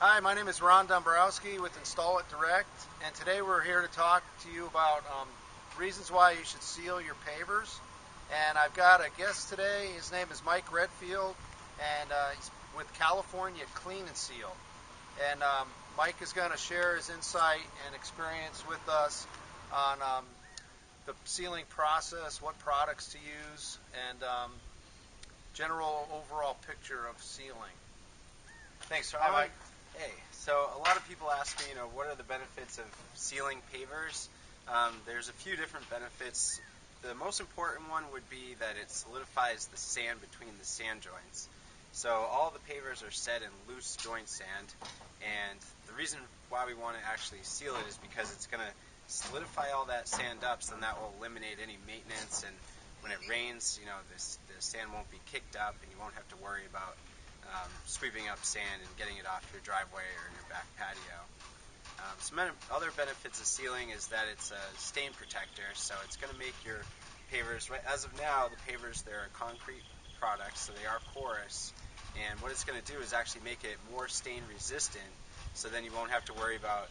Hi, my name is Ron Dombrowski with Install It Direct, and today we're here to talk to you about reasons why you should seal your pavers. And I've got a guest today. His name is Mike Redfield, and he's with California Clean and Seal. And Mike is going to share his insight and experience with us on the sealing process, what products to use, and general overall picture of sealing. Thanks, Hi, Ron. Mike. Hey, so a lot of people ask me, what are the benefits of sealing pavers? There's a few different benefits. The most important one would be that it solidifies the sand between the sand joints. So all the pavers are set in loose joint sand, and the reason why we want to actually seal it is because it's going to solidify all that sand up, so then that will eliminate any maintenance, and when it rains, the sand won't be kicked up, and you won't have to worry about sweeping up sand and getting it off your driveway or your back patio. Some other benefits of sealing is that it's a stain protector, so it's going to make your pavers, as of now, the pavers, they're a concrete product, so they are porous, and what it's going to do is actually make it more stain resistant, so then you won't have to worry about,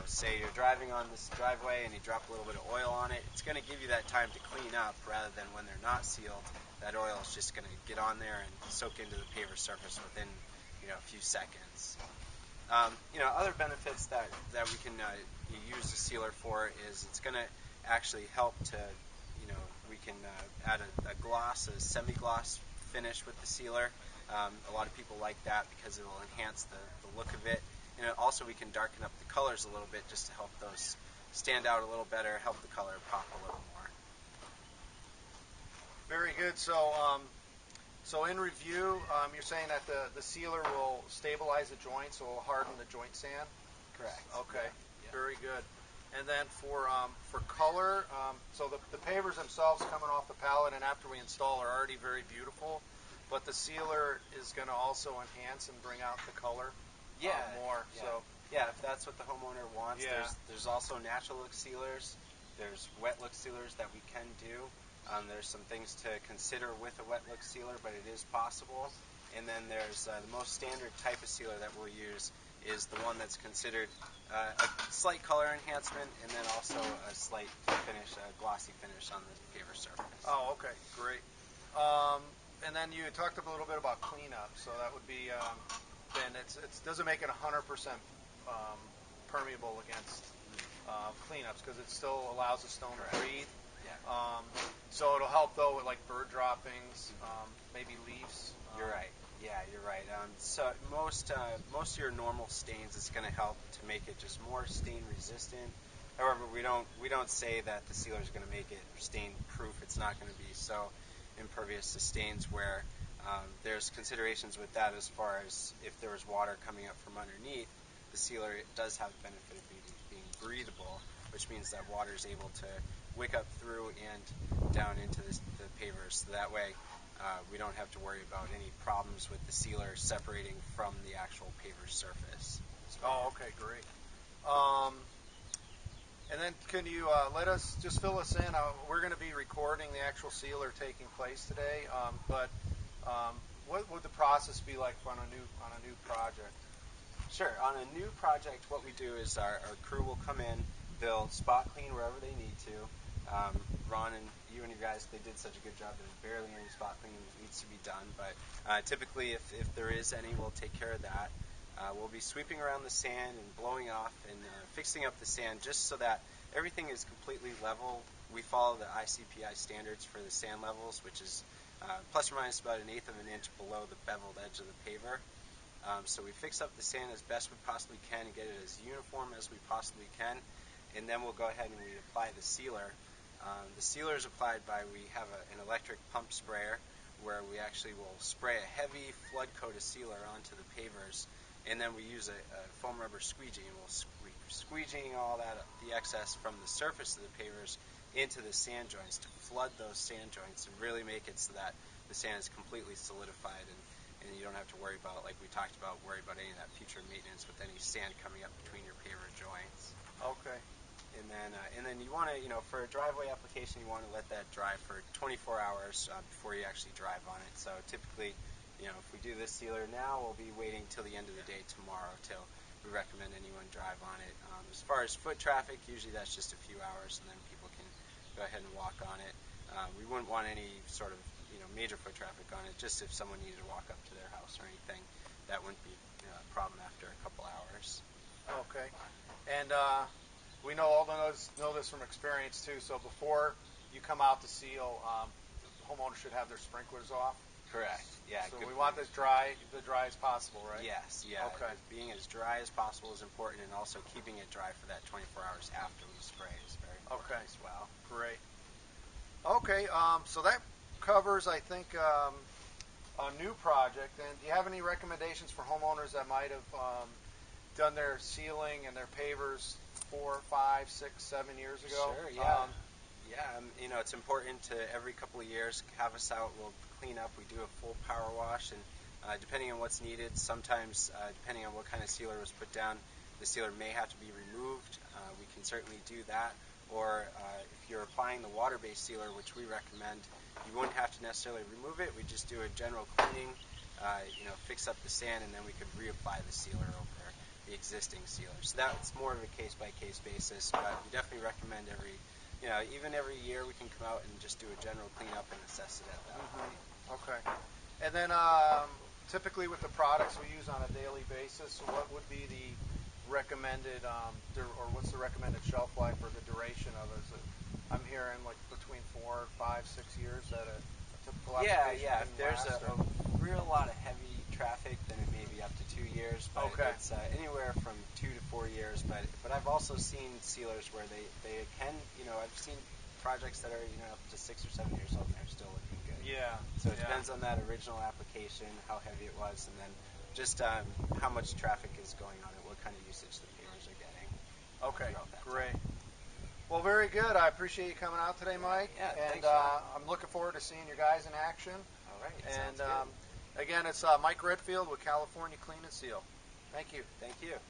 say you're driving on this driveway and you drop a little bit of oil on it. It's going to give you that time to clean up rather than when they're not sealed. That oil is just going to get on there and soak into the paver surface within, a few seconds. Other benefits that we can use the sealer for is it's going to actually help to, we can add a gloss, a semi-gloss finish with the sealer. A lot of people like that because it will enhance the look of it. And also we can darken up the colors a little bit just to help those stand out a little better, help the color pop a little more. Very good. So in review, you're saying that the sealer will stabilize the joints, so it will harden the joint sand? Correct. Okay, yeah. Very good. And then for color, so the pavers themselves coming off the pallet and after we install are already very beautiful, but the sealer is going to also enhance and bring out the color more. Yeah. So If that's what the homeowner wants, there's also natural look sealers. There's wet look sealers that we can do. There's some things to consider with a wet look sealer, but it is possible. And then there's the most standard type of sealer that we'll use is the one that's considered a slight color enhancement and then also a slight finish, a glossy finish on the paver surface. Oh, okay, great. And then you talked a little bit about cleanup, so that would be then it doesn't make it 100% permeable against cleanups because it still allows the stone to breathe. Yeah. So it'll help though with like bird droppings, maybe leaves. You're right. Yeah, you're right. So most of your normal stains is going to help to make it just more stain resistant. However, we don't say that the sealer is going to make it stain proof. It's not going to be so impervious to stains where there's considerations with that as far as if there was water coming up from underneath, the sealer does have the benefit of being breathable, which means that water is able to wick up through and down into the pavers. So that way we don't have to worry about any problems with the sealer separating from the actual paver surface. Oh, okay, great. And then can you just fill us in? We're going to be recording the actual sealer taking place today, but what would the process be like on a new project? Sure. On a new project, what we do is our crew will come in, they'll spot clean wherever they need to. Ron and you and your guys, they did such a good job. There's barely any spot cleaning that needs to be done, but typically if there is any, we'll take care of that. We'll be sweeping around the sand and blowing off and fixing up the sand just so that everything is completely level. We follow the ICPI standards for the sand levels, which is plus or minus about 1/8 of an inch below the beveled edge of the paver. So we fix up the sand as best we possibly can and get it as uniform as we possibly can, and then we'll go ahead and we apply the sealer. The sealer is applied by, we have an electric pump sprayer where we actually will spray a heavy flood coat of sealer onto the pavers, and then we use a foam rubber squeegee, and we'll squeegeeing all the excess from the surface of the pavers into the sand joints to flood those sand joints and really make it so that the sand is completely solidified and you don't have to worry about, like we talked about, any of that future maintenance with any sand coming up between your paver joints. Okay. And then you want to, for a driveway application, you want to let that dry for 24 hours before you actually drive on it. So typically, if we do this sealer now, we'll be waiting till the end of the day tomorrow till we recommend anyone drive on it. As far as foot traffic, usually that's just a few hours, and then people can go ahead and walk on it. We wouldn't want any sort of major foot traffic on it. Just if someone needed to walk up to their house or anything, that wouldn't be a problem after a couple hours. Okay. And we know this from experience too. So before you come out to seal, the homeowner should have their sprinklers off. Correct. Yeah. So we want this dry as possible, right? Yes. Yeah. Okay. Being as dry as possible is important, and also keeping it dry for that 24 hours after we spray is very important as well. Great. Okay. So that covers, I think, a new project. And do you have any recommendations for homeowners that might have done their sealing and their pavers 4, 5, 6, 7 years ago? Sure. Yeah. It's important to every couple of years have us out. We'll clean up. We do a full power wash, and depending on what's needed, sometimes depending on what kind of sealer was put down, the sealer may have to be removed. We can certainly do that. Or if you're applying the water-based sealer, which we recommend, you wouldn't have to necessarily remove it. We just do a general cleaning, fix up the sand, and then we could reapply the sealer over the existing sealer. So that's more of a case-by-case basis, but we definitely recommend even every year we can come out and just do a general cleanup and assess it at that point. Okay. And then typically with the products we use on a daily basis, what would be the recommended, or what's the recommended shelf life or the duration of it? I'm hearing like between 4, 5, 6 years that a typical application can If there's last, a real lot of heavy traffic, then it may be up to 2 years, but it's anywhere from 2 to 4 years. But I've also seen sealers where they can, I've seen projects that are up to 6 or 7 years old and they're still looking good. Yeah. So it depends on that original application, how heavy it was, and then just how much traffic is going on it, what kind of usage the pavers are getting. Okay, great. Time. Well, very good. I appreciate you coming out today, Mike. Yeah, and thanks, I'm looking forward to seeing your guys in action. All right, and sounds good. Again, it's Mike Redfield with California Clean and Seal. Thank you. Thank you.